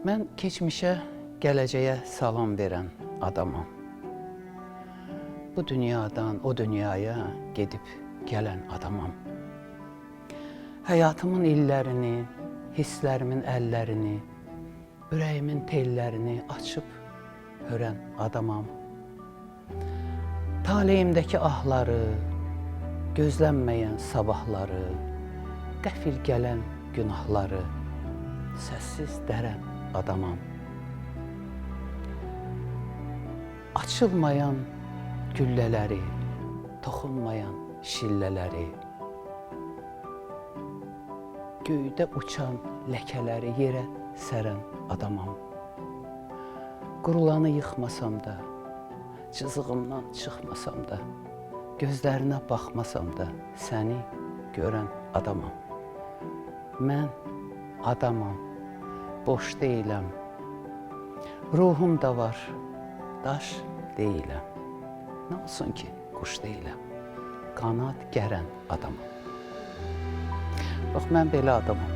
Mən keçmişə, gələcəyə salam verən adamam. Bu dünyadan o dünyaya gedib gələn adamam. Həyatımın illərini, hisslərimin əllərini, ürəyimin tellərini açıb hörən adamam. Taleyimdəki ahları, gözlənməyən sabahları, qəfil gələn günahları səssiz dərən adamam. Açılmayan güllələri, toxunmayan şillələri, göydə uçan ləkələri yerə sərən adamam. Qurulanı yıxmasam da, cızığımdan çıxmasam da, gözlərinə baxmasam da səni görən adamam. Mən adamam, boş deyiləm, ruhum da var, daş deyiləm. Nə olsun ki, quş deyiləm, qanad gərən adamam. Bax, mən belə adamam.